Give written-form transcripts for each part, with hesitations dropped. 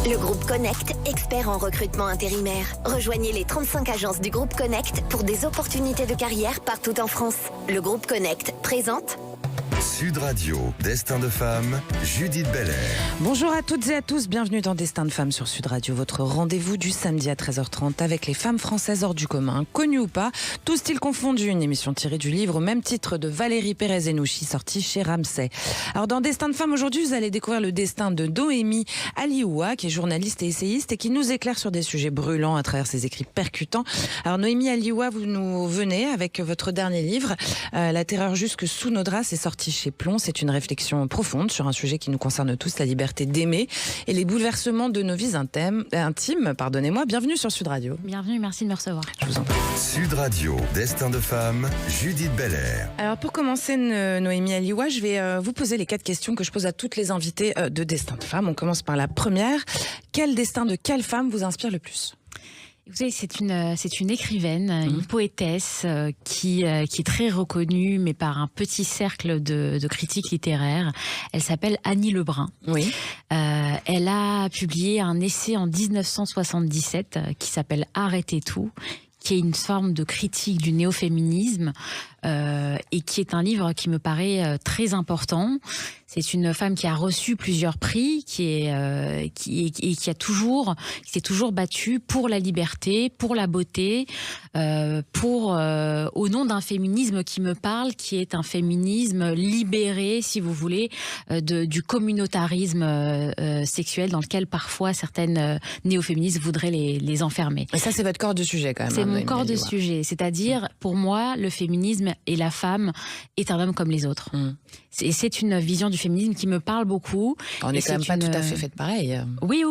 Le groupe Connect, expert en recrutement intérimaire. Rejoignez les 35 agences du groupe Connect pour des opportunités de carrière partout en France. Le groupe Connect présente Sud Radio, Destin de femme, Judith Belair. Bonjour à toutes et à tous, bienvenue dans Destin de femme sur Sud Radio, votre rendez-vous du samedi à 13h30 avec les femmes françaises hors du commun, connues ou pas, tous styles confondus, une émission tirée du livre au même titre de Valérie Pérez-Enouchi, sorti chez Ramsay. Alors dans Destin de femme aujourd'hui, vous allez découvrir le destin de Noémie Alioua, qui est journaliste et essayiste et qui nous éclaire sur des sujets brûlants à travers ses écrits percutants. Alors Noémie Alioua, vous nous venez avec votre dernier livre, La terreur jusque sous nos draps, c'est sorti chez Plomb. C'est une réflexion profonde sur un sujet qui nous concerne tous, la liberté d'aimer et les bouleversements de nos vies intimes. Bienvenue sur Sud Radio. Bienvenue, merci de me recevoir. Je vous en prie. Sud Radio, Destin de femme, Judith Belair. Alors pour commencer, Noémie Alioua, je vais vous poser les 4 questions que je pose à toutes les invitées de Destin de femme. On commence par la première. Quel destin de quelle femme vous inspire le plus ? Vous savez, c'est une écrivaine, une poétesse qui est très reconnue, mais par un petit cercle de critiques littéraires. Elle s'appelle Annie Lebrun. Oui. Elle a publié un essai en 1977 qui s'appelle « Arrêtez tout », qui est une forme de critique du néo-féminisme et qui est un livre qui me paraît très important. C'est une femme qui a reçu plusieurs prix, qui s'est toujours battue pour la liberté, pour la beauté, au nom d'un féminisme qui me parle, qui est un féminisme libéré, si vous voulez, du communautarisme sexuel dans lequel parfois certaines néo-féministes voudraient les enfermer. Et ça, c'est votre corps de sujet quand même. C'est mon corps de sujet. C'est-à-dire, pour moi, le féminisme et la femme est un homme comme les autres. C'est une vision du féminisme qui me parle beaucoup. On n'est quand même pas tout à fait fait pareil. Oui,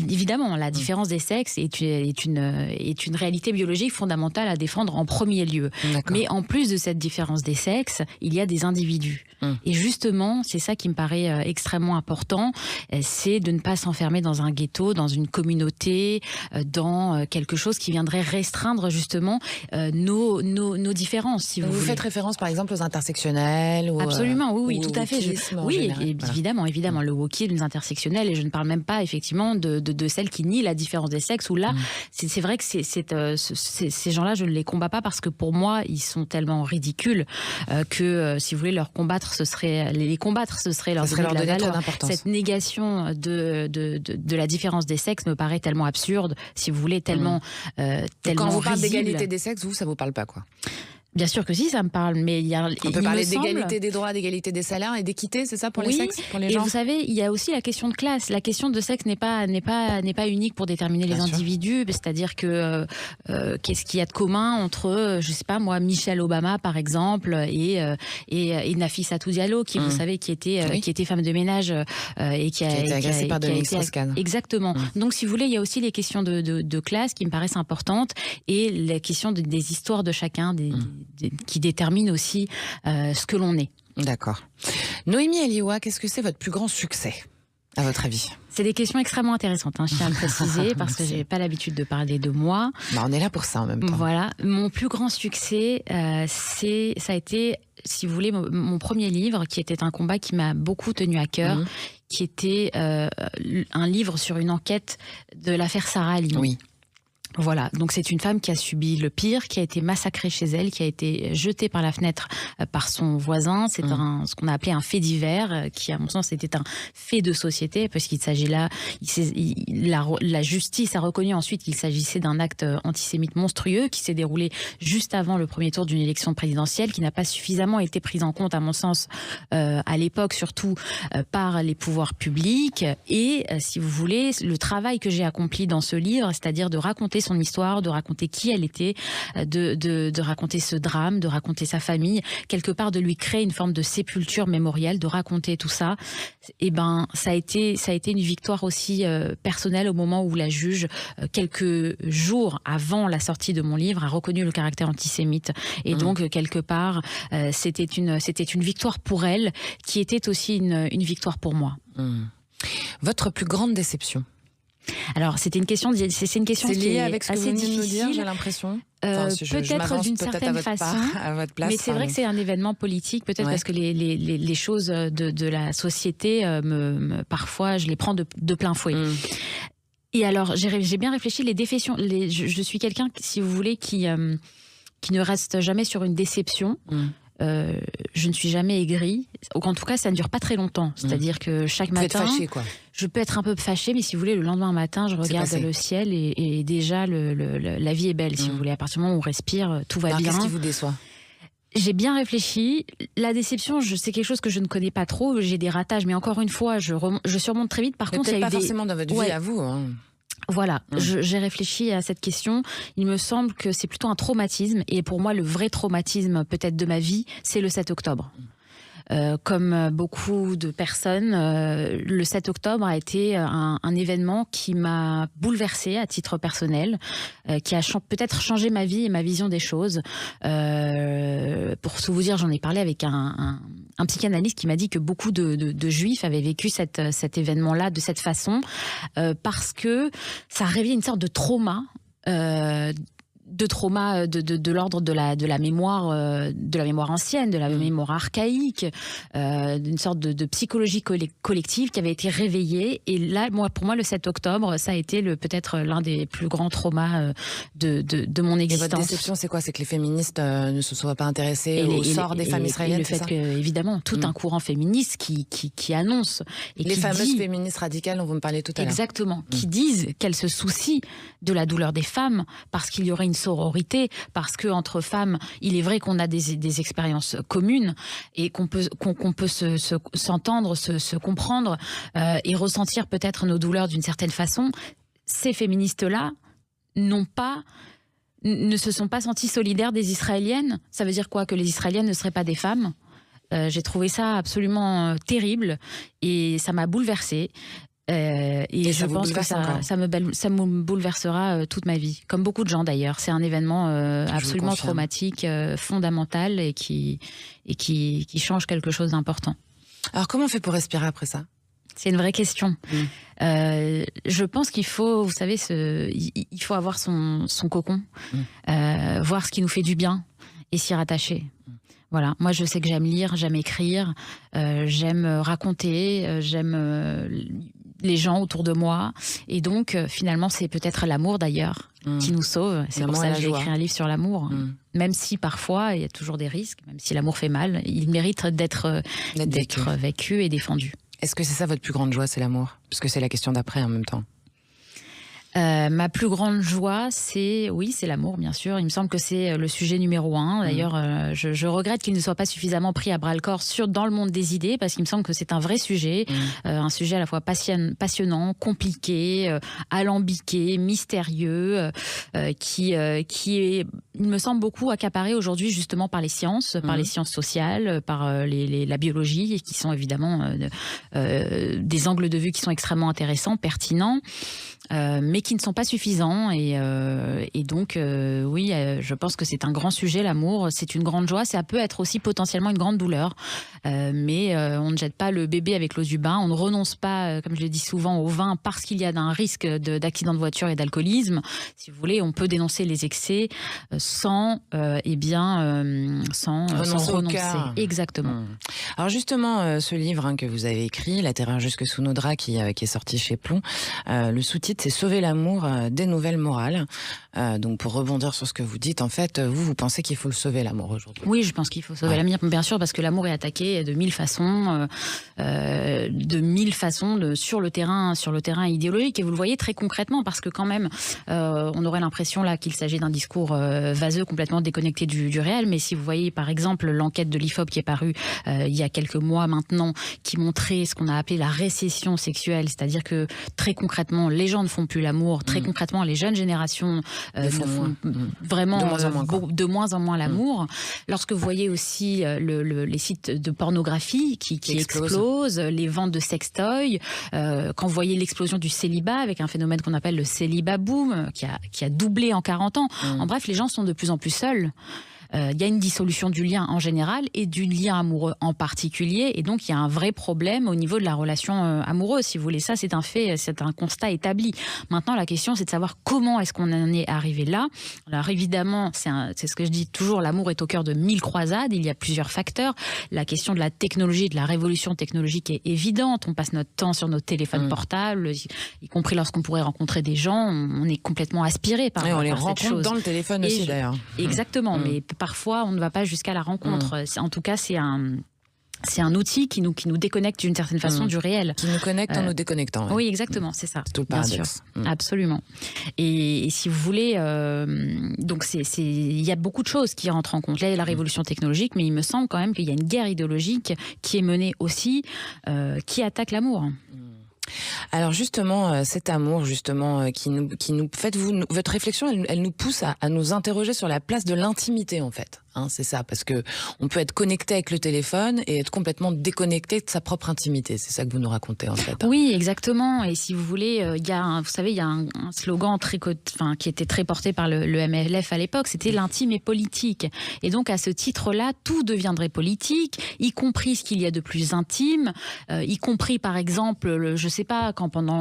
évidemment. La différence des sexes est une réalité biologique fondamentale à défendre en premier lieu. D'accord. Mais en plus de cette différence des sexes, il y a des individus. Et justement, c'est ça qui me paraît extrêmement important, c'est de ne pas s'enfermer dans un ghetto, dans une communauté, dans quelque chose qui viendrait restreindre justement nos différences. Si vous faites référence par exemple aux intersectionnels ou Absolument, oui, tout à fait. Oui, Évidemment, le wokisme, les intersectionnels, et je ne parle même pas effectivement de celles qui nient la différence des sexes, où là, c'est vrai que ces gens-là, je ne les combats pas parce que pour moi, ils sont tellement ridicules que, si vous voulez, les combattre, ce serait leur donner de la valeur. Cette négation de la différence des sexes me paraît tellement absurde, si vous voulez, tellement Quand vous parlez risible. d'égalité des sexes, ça vous parle pas, quoi? Bien sûr que si, ça me parle, mais on peut parler d'égalité des droits, d'égalité des salaires et d'équité, c'est ça pour les sexes, pour les gens. Et vous savez, il y a aussi la question de classe. La question de sexe n'est pas unique pour déterminer les individus. C'est-à-dire que qu'est-ce qu'il y a de commun entre, je sais pas moi, Michelle Obama par exemple et Nafissatou Diallo, qui vous savez qui était femme de ménage et qui a été agressée par Dominique Strauss-Kahn. Exactement. Donc si vous voulez, il y a aussi les questions de classe qui me paraissent importantes et la question des histoires de chacun, qui détermine aussi ce que l'on est. D'accord. Noémie Alioua, qu'est-ce que c'est votre plus grand succès, à votre avis ? C'est des questions extrêmement intéressantes, je tiens à le préciser, parce que j'ai pas l'habitude de parler de moi. On est là pour ça en même temps. Voilà. Mon plus grand succès, ça a été, si vous voulez, mon premier livre, qui était un combat qui m'a beaucoup tenu à cœur, qui était un livre sur une enquête de l'affaire Sarah Halimi. Oui. Voilà, donc c'est une femme qui a subi le pire, qui a été massacrée chez elle, qui a été jetée par la fenêtre par son voisin. C'est ce qu'on a appelé un fait divers, qui à mon sens était un fait de société, parce qu'il s'agit là, la justice a reconnu ensuite qu'il s'agissait d'un acte antisémite monstrueux qui s'est déroulé juste avant le premier tour d'une élection présidentielle, qui n'a pas suffisamment été prise en compte à mon sens à l'époque, surtout par les pouvoirs publics. Et si vous voulez, le travail que j'ai accompli dans ce livre, c'est-à-dire de raconter son histoire, de raconter qui elle était, de raconter ce drame, de raconter sa famille, quelque part de lui créer une forme de sépulture mémorielle, de raconter tout ça. Et ça a été une victoire aussi personnelle au moment où la juge, quelques jours avant la sortie de mon livre, a reconnu le caractère antisémite. Et donc quelque part, c'était une victoire pour elle, qui était aussi une victoire pour moi. Votre plus grande déception? Alors, c'est une question qui est avec ce que assez vous venez de nous difficile. dire, j'ai l'impression. Peut-être d'une certaine façon, à votre place, mais c'est vrai que c'est un événement politique, peut-être parce que les choses de la société, parfois, je les prends de plein fouet. Et alors, j'ai bien réfléchi, les défections, je suis quelqu'un, si vous voulez, qui ne reste jamais sur une déception. Je ne suis jamais aigrie. En tout cas, ça ne dure pas très longtemps. C'est-à-dire que chaque matin, être fâchée, quoi. Je peux être un peu fâchée, mais si vous voulez, le lendemain matin, je regarde le ciel et déjà la vie est belle, si vous voulez. À partir du moment où on respire, tout va bien. Qu'est-ce qui vous déçoit ? J'ai bien réfléchi. La déception, c'est quelque chose que je ne connais pas trop. J'ai des ratages, mais encore une fois, je surmonte très vite. Par contre, il y a pas forcément dans votre vie à vous. Hein. Voilà, j'ai réfléchi à cette question. Il me semble que c'est plutôt un traumatisme. Et pour moi, le vrai traumatisme peut-être de ma vie, c'est le 7 octobre. Comme beaucoup de personnes, le 7 octobre a été un événement qui m'a bouleversée à titre personnel, qui a peut-être changé ma vie et ma vision des choses. Pour tout vous dire, j'en ai parlé avec un psychanalyste qui m'a dit que beaucoup de juifs avaient vécu cet événement-là de cette façon, parce que ça a réveillé une sorte de trauma. De l'ordre de la mémoire ancienne, de la mémoire archaïque, d'une sorte de psychologie collective qui avait été réveillée. Et là, pour moi, le 7 octobre, ça a été peut-être l'un des plus grands traumas de mon existence. Et votre déception, c'est quoi ? C'est que les féministes ne se soient pas intéressés au sort des femmes israéliennes, et le fait que, évidemment, tout un courant féministe qui annonce et les qui fameuses féministes radicales dont vous me parliez tout à l'heure. Exactement, qui disent qu'elles se soucient de la douleur des femmes parce qu'il y aurait une sororité, parce que entre femmes, il est vrai qu'on a des expériences communes et qu'on peut s'entendre, se comprendre et ressentir peut-être nos douleurs d'une certaine façon. Ces féministes-là ne se sont pas senties solidaires des Israéliennes. Ça veut dire quoi ? Que les Israéliennes ne seraient pas des femmes ? J'ai trouvé ça absolument terrible et ça m'a bouleversée. Et je pense que ça me bouleversera toute ma vie, comme beaucoup de gens d'ailleurs. C'est un événement absolument traumatique, fondamental et qui change quelque chose d'important. Alors comment on fait pour respirer après ça ? C'est une vraie question. Je pense qu'il faut, vous savez, il faut avoir son cocon, voir ce qui nous fait du bien et s'y rattacher. Voilà, moi je sais que j'aime lire, j'aime écrire, j'aime raconter, j'aime les gens autour de moi. Et donc, finalement, c'est peut-être l'amour d'ailleurs qui nous sauve. C'est pour ça que j'ai écrit un livre sur l'amour. Même si parfois, il y a toujours des risques, même si l'amour fait mal, il mérite d'être vécu et défendu. Est-ce que c'est ça votre plus grande joie, c'est l'amour ? Parce que c'est la question d'après en même temps. Ma plus grande joie, c'est l'amour, bien sûr. Il me semble que c'est le sujet numéro 1. D'ailleurs, je regrette qu'il ne soit pas suffisamment pris à bras-le-corps dans le monde des idées, parce qu'il me semble que c'est un vrai sujet, un sujet à la fois passionnant, compliqué, alambiqué, mystérieux, qui est, il me semble, beaucoup accaparé aujourd'hui justement par les sciences sociales, par la biologie, qui sont évidemment des angles de vue qui sont extrêmement intéressants, pertinents. Mais qui ne sont pas suffisants et donc je pense que c'est un grand sujet, l'amour, c'est une grande joie, ça peut être aussi potentiellement une grande douleur, mais on ne jette pas le bébé avec l'eau du bain, on ne renonce pas, comme je le dis souvent, au vin parce qu'il y a un risque d'accident de voiture et d'alcoolisme. Si vous voulez, on peut dénoncer les excès sans renoncer. Exactement. Alors justement, ce livre que vous avez écrit, La terreur jusque sous nos draps, qui est sorti chez Plomb, le sous-titre c'est Sauver l'amour des nouvelles morales. Donc pour rebondir sur ce que vous dites, en fait, vous pensez qu'il faut le sauver l'amour aujourd'hui ? Oui, je pense qu'il faut sauver l'amour, bien sûr, parce que l'amour est attaqué de mille façons, sur le terrain idéologique. Et vous le voyez très concrètement, parce que quand même, on aurait l'impression là qu'il s'agit d'un discours vaseux, complètement déconnecté du réel. Mais si vous voyez, par exemple, l'enquête de l'IFOP qui est parue il y a quelques mois maintenant, qui montrait ce qu'on a appelé la récession sexuelle, c'est-à-dire que très concrètement, les gens ne font plus l'amour. Très concrètement, les jeunes générations ne font vraiment de moins en moins l'amour. Lorsque vous voyez aussi les sites de pornographie qui explosent, les ventes de sextoys, quand vous voyez l'explosion du célibat avec un phénomène qu'on appelle le célibat boom, qui a doublé en 40 ans. En bref, les gens sont de plus en plus seuls. il y a une dissolution du lien en général et du lien amoureux en particulier. Et donc, il y a un vrai problème au niveau de la relation amoureuse, si vous voulez. Ça, c'est un fait, c'est un constat établi. Maintenant, la question, c'est de savoir comment est-ce qu'on en est arrivé là. Alors, évidemment, c'est ce que je dis toujours, l'amour est au cœur de 1000 croisades. Il y a plusieurs facteurs. La question de la technologie, de la révolution technologique est évidente. On passe notre temps sur nos téléphones portables, y compris lorsqu'on pourrait rencontrer des gens. On est complètement aspiré par, on les par cette rencontre chose. dans le téléphone aussi, d'ailleurs. Exactement, mais parfois, on ne va pas jusqu'à la rencontre. En tout cas, c'est un outil qui nous déconnecte d'une certaine façon du réel. Qui nous connecte en nous déconnectant. Ouais. Oui, exactement, c'est ça. C'est tout le paradoxe. Absolument. Et si vous voulez, donc il y a beaucoup de choses qui rentrent en compte. Là, il y a la révolution technologique, mais il me semble quand même qu'il y a une guerre idéologique qui est menée aussi, qui attaque l'amour. Alors justement, cet amour qui nous votre réflexion, elle nous pousse à nous interroger sur la place de l'intimité en fait. C'est ça, parce que on peut être connecté avec le téléphone et être complètement déconnecté de sa propre intimité. C'est ça que vous nous racontez en fait. Oui, exactement. Et si vous voulez, il y a un slogan qui était très porté par le MLF à l'époque, c'était l'intime est politique. Et donc à ce titre-là, tout deviendrait politique, y compris ce qu'il y a de plus intime, y compris par exemple, je sais pas, quand pendant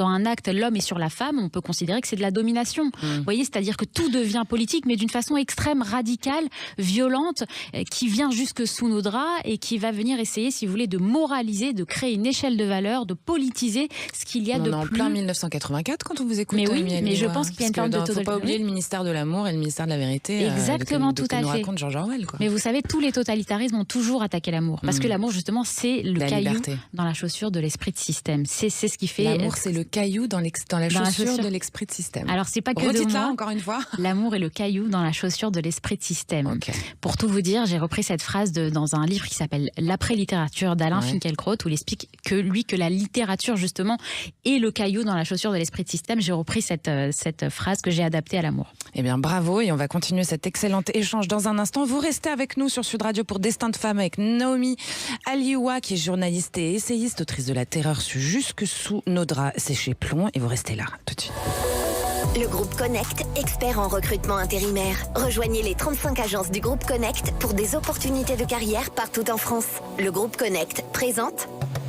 un acte l'homme est sur la femme, on peut considérer que c'est de la domination. Vous voyez, c'est-à-dire que tout devient politique, mais d'une façon extrême, radicale, violente, qui vient jusque sous nos draps et qui va venir essayer, si vous voulez, de moraliser, de créer une échelle de valeurs, de politiser ce qu'il y a de plus... On est en plein 1984 quand on vous écoute. Mais oui, mais je pense qu'il y a une forme de... Il ne faut pas oublier le ministère de l'amour et le ministère de la vérité. Exactement, tout à fait. nous raconte George Orwell. Quoi. Mais vous savez, tous les totalitarismes ont toujours attaqué l'amour. Parce que l'amour, justement, c'est le caillou dans la chaussure de l'esprit de système. C'est ce qui fait... L'amour, c'est le caillou dans la chaussure de l'esprit de système. Alors, c'est pas que de moi. Encore une fois. L'amour est le caillou dans la chaussure de l'esprit de système. Okay. Pour tout vous dire, j'ai repris cette phrase dans un livre qui s'appelle L'après-littérature d'Alain Finkielkraut, où il explique que la littérature, justement, est le caillou dans la chaussure de l'esprit de système. J'ai repris cette phrase que j'ai adaptée à l'amour. Eh bien, bravo, et on va continuer cet excellent échange dans un instant. Vous restez avec nous sur Sud Radio pour Destin de femme avec Naomi Alioua, qui est journaliste et essayiste, autrice de La Terreur jusque sous nos draps. C'est chez Plomb, et vous restez là, tout de suite. Le groupe Connect, expert en recrutement intérimaire. Rejoignez les 35 agences du groupe Connect pour des opportunités de carrière partout en France. Le groupe Connect présente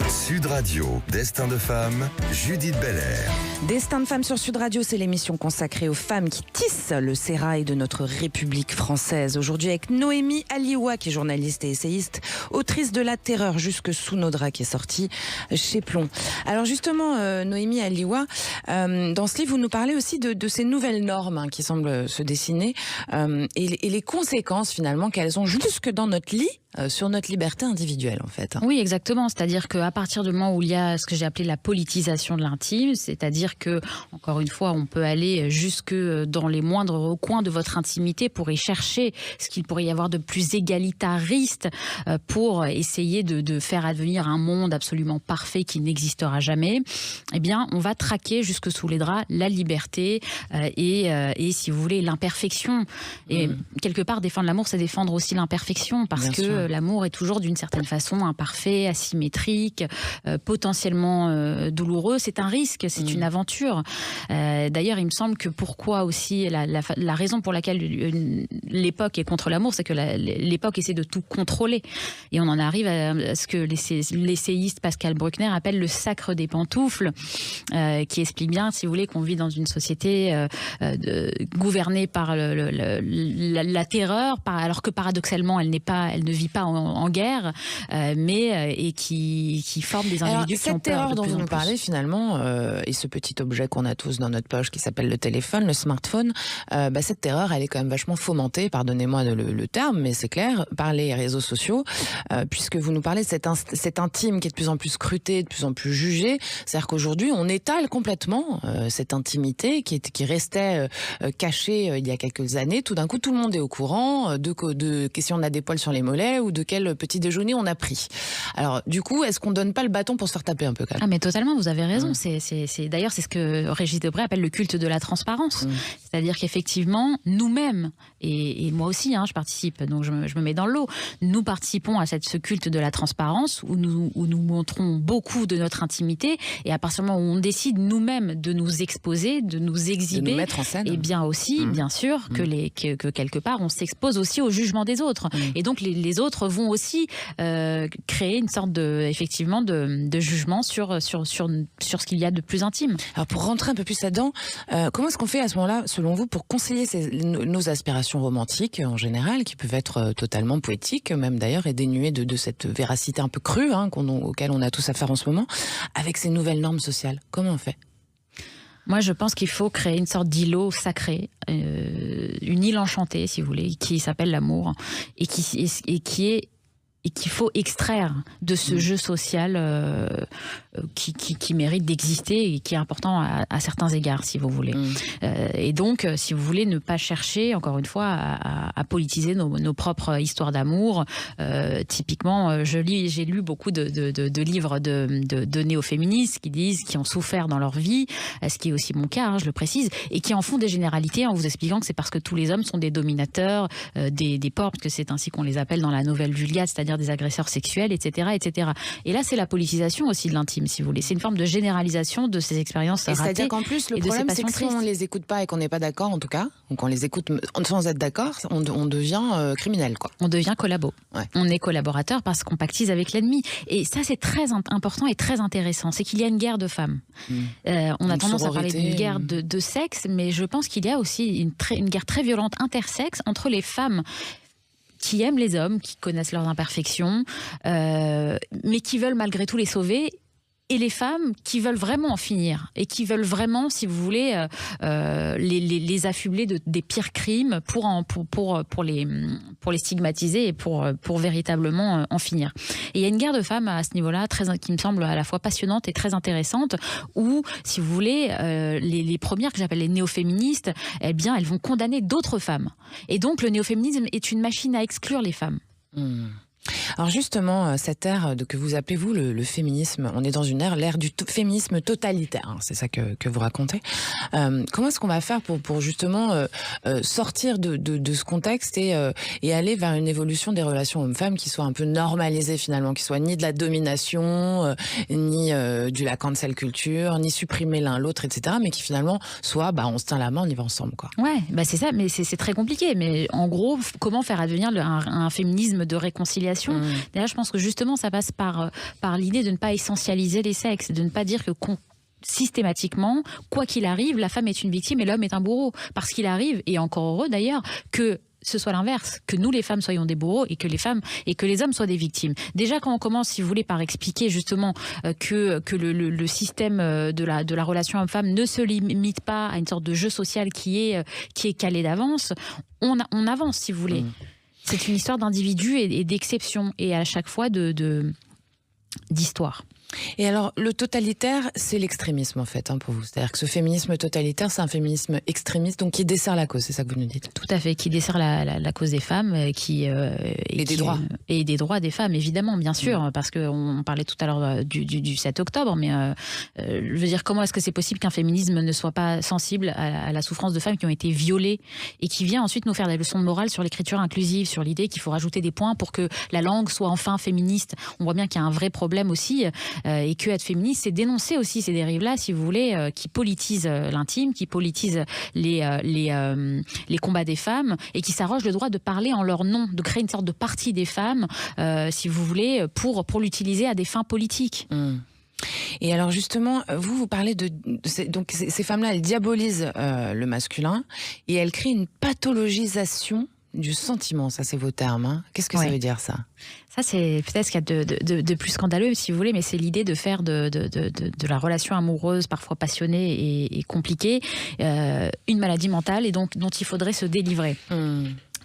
Sud Radio, Destin de femme, Judith Belair. Destin de femme sur Sud Radio, c'est l'émission consacrée aux femmes qui tissent le sérail de notre République française. Aujourd'hui avec Noémie Alioua, qui est journaliste et essayiste, autrice de La Terreur jusque sous nos draps, qui est sortie chez Plomb. Alors justement, Noémie Alioua, dans ce livre, vous nous parlez aussi de ces nouvelles normes qui semblent se dessiner et les conséquences finalement qu'elles ont jusque dans notre lit, sur notre liberté individuelle en fait. Oui, exactement. C'est-à-dire qu'à partir du moment où il y a ce que j'ai appelé la politisation de l'intime, c'est-à-dire que, encore une fois, on peut aller jusque dans les moindres recoins de votre intimité pour y chercher ce qu'il pourrait y avoir de plus égalitariste pour essayer de faire advenir un monde absolument parfait qui n'existera jamais. Eh bien, on va traquer jusque sous les draps la liberté et si vous voulez, l'imperfection. Et quelque part, défendre l'amour, c'est défendre aussi l'imperfection, parce que l'amour est toujours d'une certaine façon imparfait, asymétrique, potentiellement douloureux. C'est un risque, c'est une aventure. D'ailleurs, il me semble que pourquoi aussi, la raison pour laquelle l'époque est contre l'amour, c'est que l'époque essaie de tout contrôler. Et on en arrive à ce que l'essayiste Pascal Bruckner appelle le sacre des pantoufles, qui explique bien, si vous voulez, qu'on vit dans une société gouvernée par la terreur, alors que paradoxalement, elle ne vit pas en guerre, et qui forme des individus qui ont peur. Cette terreur dont vous nous parlez, parlez finalement, et ce petit objet qu'on a tous dans notre poche qui s'appelle le téléphone, le smartphone, cette terreur, elle est quand même vachement fomentée, pardonnez-moi le terme, mais c'est clair, par les réseaux sociaux, puisque vous nous parlez de cet intime qui est de plus en plus scruté, de plus en plus jugé. C'est-à-dire qu'aujourd'hui, on étale complètement cette intimité qui restait cachée il y a quelques années. Tout d'un coup, tout le monde est au courant de si on a des poils sur les mollets lait ou de quel petit déjeuner on a pris. Alors du coup, est-ce qu'on donne pas le bâton pour se faire taper un peu quand même? Ah mais totalement, vous avez raison. D'ailleurs, c'est ce que Régis Debray appelle le culte de la transparence. C'est-à-dire qu'effectivement, nous-mêmes, et moi aussi, je participe, donc je me mets dans le lot, nous participons à ce culte de la transparence où nous montrons beaucoup de notre intimité, et à partir du moment où on décide nous-mêmes de nous exposer, de nous exhiber, de nous mettre en scène, et bien aussi, bien sûr, que quelque part, on s'expose aussi au jugement des autres. Et donc les autres vont aussi créer une sorte effectivement de jugement sur ce qu'il y a de plus intime. Alors pour rentrer un peu plus là-dedans, comment est-ce qu'on fait à ce moment-là, selon vous, pour concilier nos aspirations romantiques en général, qui peuvent être totalement poétiques, même d'ailleurs, et dénuées de cette véracité un peu crue auquel on a tous affaire en ce moment, avec ces nouvelles normes sociales? Comment on fait? Moi, je pense qu'il faut créer une sorte d'îlot sacré, une île enchantée, si vous voulez, qui s'appelle l'amour, et qu'il faut extraire de ce jeu social qui mérite d'exister et qui est important à certains égards, si vous voulez. Et donc, si vous voulez, ne pas chercher, encore une fois, à politiser nos propres histoires d'amour. Typiquement, j'ai lu beaucoup de livres de néo-féministes qui ont souffert dans leur vie, ce qui est aussi mon cas, je le précise, et qui en font des généralités en vous expliquant que c'est parce que tous les hommes sont des dominateurs, des porcs, parce que c'est ainsi qu'on les appelle dans la nouvelle Vulgate, c'est-à-dire des agresseurs sexuels, etc., etc. Et là, c'est la politisation aussi de l'intime, si vous voulez. C'est une forme de généralisation de ces expériences ratées. C'est-à-dire qu'en plus, le problème, c'est que si on ne les écoute pas et qu'on n'est pas d'accord, en tout cas, ou qu'on les écoute sans être d'accord, on devient criminel, quoi. On devient collabo. Ouais. On est collaborateur parce qu'on pactise avec l'ennemi. Et ça, c'est très important et très intéressant. C'est qu'il y a une guerre de femmes. On a tendance à parler d'une guerre de sexe, mais je pense qu'il y a aussi une guerre très violente intersexes entre les femmes qui aiment les hommes, qui connaissent leurs imperfections, mais qui veulent malgré tout les sauver, et les femmes qui veulent vraiment en finir, et qui veulent vraiment, si vous voulez, les affubler des pires crimes pour les stigmatiser et pour véritablement en finir. Et il y a une guerre de femmes à ce niveau-là qui me semble à la fois passionnante et très intéressante, où, si vous voulez, les premières que j'appelle les néo-féministes, eh bien, elles vont condamner d'autres femmes. Et donc, le néo-féminisme est une machine à exclure les femmes. Alors justement, cette ère que vous appelez vous le féminisme, on est dans l'ère du féminisme totalitaire, c'est ça que vous racontez. Comment est-ce qu'on va faire pour justement sortir de ce contexte et aller vers une évolution des relations hommes-femmes qui soit un peu normalisée finalement, qui soit ni de la domination, ni de la cancel culture, ni supprimer l'un l'autre, etc., mais qui finalement soit on se tient la main, on y va ensemble, quoi. Ouais, c'est ça, mais c'est très compliqué. Mais en gros, comment faire advenir un féminisme de réconciliation? D'ailleurs, je pense que justement, ça passe par l'idée de ne pas essentialiser les sexes, de ne pas dire que systématiquement, quoi qu'il arrive, la femme est une victime et l'homme est un bourreau. Parce qu'il arrive, et encore heureux d'ailleurs, que ce soit l'inverse, que nous les femmes soyons des bourreaux et que les hommes soient des victimes. Déjà, quand on commence, si vous voulez, par expliquer justement que le système de la relation homme-femme ne se limite pas à une sorte de jeu social qui est calé d'avance, on avance, si vous voulez. C'est une histoire d'individu et d'exception, et à chaque fois d'histoire. Et alors, le totalitaire, c'est l'extrémisme en fait, pour vous. C'est-à-dire que ce féminisme totalitaire, c'est un féminisme extrémiste, donc qui dessert la cause, c'est ça que vous nous dites? Tout à fait, qui dessert la cause des femmes, et des droits. Et des droits des femmes, évidemment, bien sûr, parce qu'on parlait tout à l'heure du 7 octobre, mais je veux dire, comment est-ce que c'est possible qu'un féminisme ne soit pas sensible à la souffrance de femmes qui ont été violées, et qui vient ensuite nous faire des leçons de morale sur l'écriture inclusive, sur l'idée qu'il faut rajouter des points pour que la langue soit enfin féministe. On voit bien qu'il y a un vrai problème aussi, et que être féministe, c'est dénoncer aussi ces dérives-là, si vous voulez, qui politisent l'intime, qui politisent les combats des femmes, et qui s'arrogent le droit de parler en leur nom, de créer une sorte de parti des femmes, si vous voulez, pour l'utiliser à des fins politiques. Et alors justement, vous parlez donc ces femmes-là, elles diabolisent le masculin, et elles créent une pathologisation du sentiment, ça c'est vos termes. Qu'est-ce que ça veut dire, ça? Ça, c'est peut-être ce qu'il y a de plus scandaleux, si vous voulez, mais c'est l'idée de faire de la relation amoureuse, parfois passionnée et compliquée, une maladie mentale, et donc dont il faudrait se délivrer.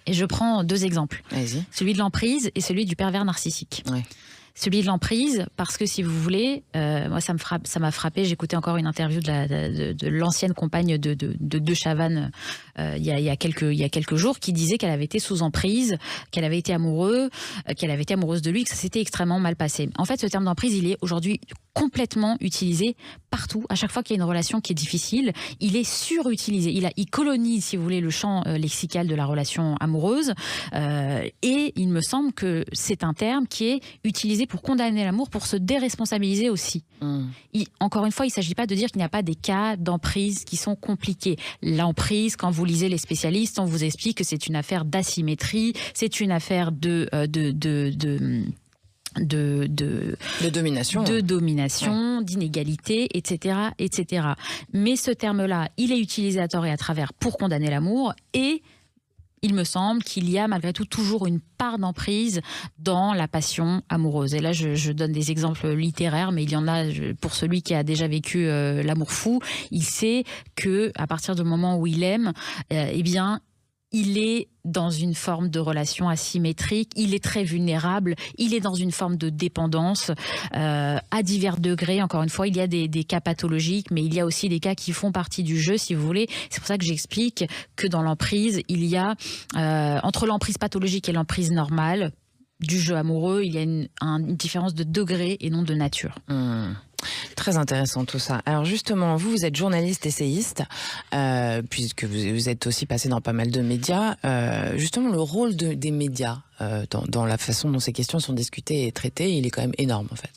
Et je prends 2 exemples. Vas-y. Celui de l'emprise et celui du pervers narcissique. Ouais. Celui de l'emprise, parce que si vous voulez, moi ça m'a frappé. J'écoutais encore une interview de l'ancienne compagne de Chavannes il y a quelques jours, qui disait qu'elle avait été sous emprise, qu'elle avait été amoureuse de lui, que ça s'était extrêmement mal passé. En fait, ce terme d'emprise, il est aujourd'hui complètement utilisé partout. À chaque fois qu'il y a une relation qui est difficile, il est surutilisé. Il colonise, si vous voulez, le champ lexical de la relation amoureuse. Et il me semble que c'est un terme qui est utilisé pour condamner l'amour, pour se déresponsabiliser aussi. Encore une fois, il ne s'agit pas de dire qu'il n'y a pas des cas d'emprise qui sont compliqués. L'emprise, quand vous lisez les spécialistes, on vous explique que c'est une affaire d'asymétrie, c'est une affaire de domination, d'inégalité, etc., etc. Mais ce terme-là, il est utilisé à tort et à travers pour condamner l'amour, et il me semble qu'il y a malgré tout toujours une part d'emprise dans la passion amoureuse. Et là, je donne des exemples littéraires, mais il y en a, pour celui qui a déjà vécu l'amour fou, il sait que à partir du moment où il aime, eh bien, il est dans une forme de relation asymétrique, il est très vulnérable, il est dans une forme de dépendance à divers degrés. Encore une fois, il y a des cas pathologiques, mais il y a aussi des cas qui font partie du jeu, si vous voulez. C'est pour ça que j'explique que dans l'emprise, il y a, entre l'emprise pathologique et l'emprise normale du jeu amoureux, il y a une différence de degré et non de nature. Très intéressant tout ça. Alors justement, vous êtes journaliste, essayiste, puisque vous êtes aussi passé dans pas mal de médias. Justement, le rôle des médias dans la façon dont ces questions sont discutées et traitées, il est quand même énorme en fait.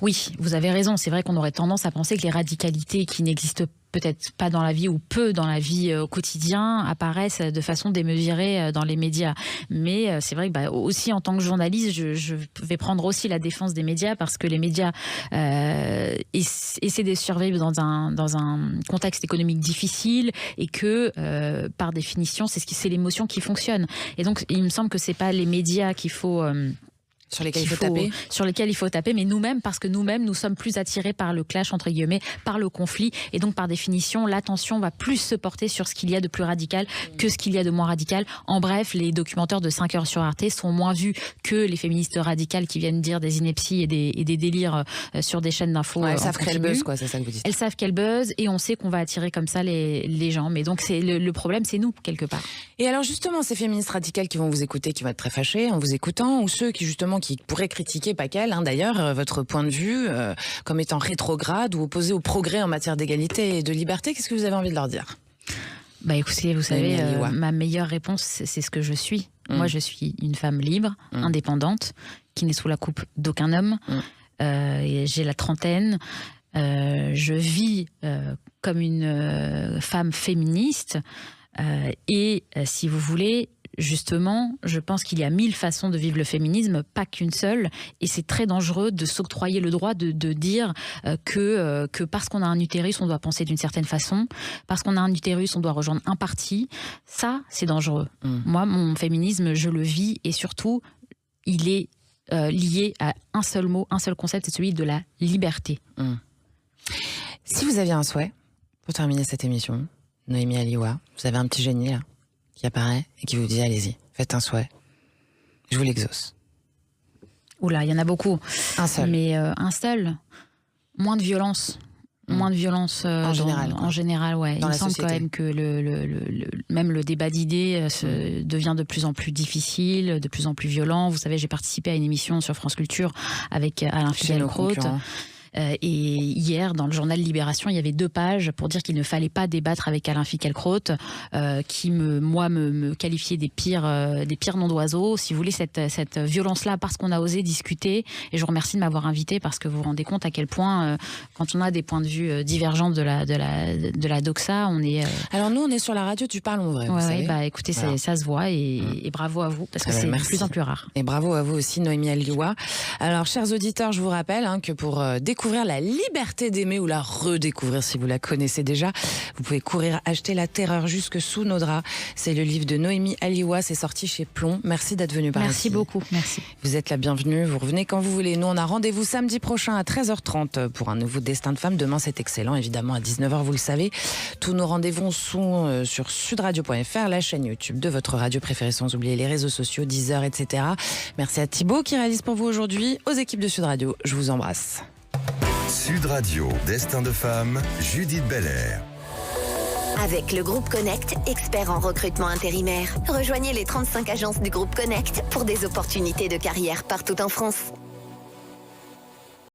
Oui, vous avez raison. C'est vrai qu'on aurait tendance à penser que les radicalités qui n'existent peut-être pas dans la vie ou peu dans la vie au quotidien apparaissent de façon démesurée dans les médias. Mais c'est vrai que aussi en tant que journaliste, je vais prendre aussi la défense des médias, parce que les médias essaient de survivre dans un contexte économique difficile, et que par définition, c'est l'émotion qui fonctionne. Et donc, il me semble que c'est pas les médias qu'il faut... Sur lesquels il faut taper, mais nous-mêmes, parce que nous-mêmes, nous sommes plus attirés par le clash, entre guillemets, par le conflit, et donc par définition, l'attention va plus se porter sur ce qu'il y a de plus radical que ce qu'il y a de moins radical. En bref, les documentaires de 5 heures sur Arte sont moins vus que les féministes radicales qui viennent dire des inepties et des délires sur des chaînes d'infos. Elles savent qu'elles buzzent, quoi, c'est ça que vous dites. Elles savent qu'elles buzzent, et on sait qu'on va attirer comme ça les gens. Mais donc, le problème, c'est nous, quelque part. Et alors, justement, ces féministes radicales qui vont vous écouter, qui vont être très fâchées en vous écoutant, ou ceux qui, justement, qui pourraient critiquer, pas qu'elles, d'ailleurs, votre point de vue comme étant rétrograde ou opposé au progrès en matière d'égalité et de liberté, qu'est-ce que vous avez envie de leur dire ? Écoutez, vous savez, ma meilleure réponse, c'est ce que je suis. Moi, je suis une femme libre, indépendante, qui n'est sous la coupe d'aucun homme. J'ai la trentaine. Je vis comme une femme féministe. Et si vous voulez, justement, je pense qu'il y a 1000 façons de vivre le féminisme, pas qu'une seule, et c'est très dangereux de s'octroyer le droit de dire que parce qu'on a un utérus, on doit penser d'une certaine façon, parce qu'on a un utérus, on doit rejoindre un parti. Ça, c'est dangereux. Moi, mon féminisme, je le vis, et surtout, il est lié à un seul mot, un seul concept, c'est celui de la liberté. Si vous aviez un souhait, pour terminer cette émission, Noémie Aliwa, vous avez un petit génie là qui apparaît et qui vous dit allez-y, faites un souhait, je vous l'exauce. Oula, il y en a beaucoup. Un seul. Mais un seul, moins de violence. Moins de violence en général. En général, ouais. Dans il me la semble société. quand même que même le débat d'idées devient de plus en plus difficile, de plus en plus violent. Vous savez, j'ai participé à une émission sur France Culture avec Alain Finkielkraut. Et hier, dans le journal Libération, il y avait 2 pages pour dire qu'il ne fallait pas débattre avec Alain Finkielkraut, qui me qualifiait des pires noms d'oiseaux. Si vous voulez, cette violence-là, parce qu'on a osé discuter. Et je vous remercie de m'avoir invité, parce que vous vous rendez compte à quel point, quand on a des points de vue divergents de la doxa, on est. Alors nous, on est sur la radio, tu parles en vrai. Vous savez. Écoutez, voilà. ça se voit, et bravo à vous, parce que c'est de plus en plus rare. Et bravo à vous aussi, Noémie Aliwa. Alors, chers auditeurs, je vous rappelle que pour découvrir découvrir La liberté d'aimer ou la redécouvrir si vous la connaissez déjà. Vous pouvez courir acheter La terreur jusque sous nos draps. C'est le livre de Noémie Aliwa, c'est sorti chez Plomb. Merci d'être venu par ici. Merci beaucoup, merci. Vous êtes la bienvenue, vous revenez quand vous voulez. Nous, on a rendez-vous samedi prochain à 13h30 pour un nouveau Destin de femme. Demain, c'est excellent, évidemment, à 19h, vous le savez. Tous nos rendez-vous sont sur sudradio.fr, la chaîne YouTube de votre radio préférée, sans oublier les réseaux sociaux, Deezer, etc. Merci à Thibaut qui réalise pour vous aujourd'hui. Aux équipes de Sud Radio, je vous embrasse. Sud Radio, Destin de femme, Judith Belair. Avec le groupe Connect, expert en recrutement intérimaire. Rejoignez les 35 agences du groupe Connect pour des opportunités de carrière partout en France.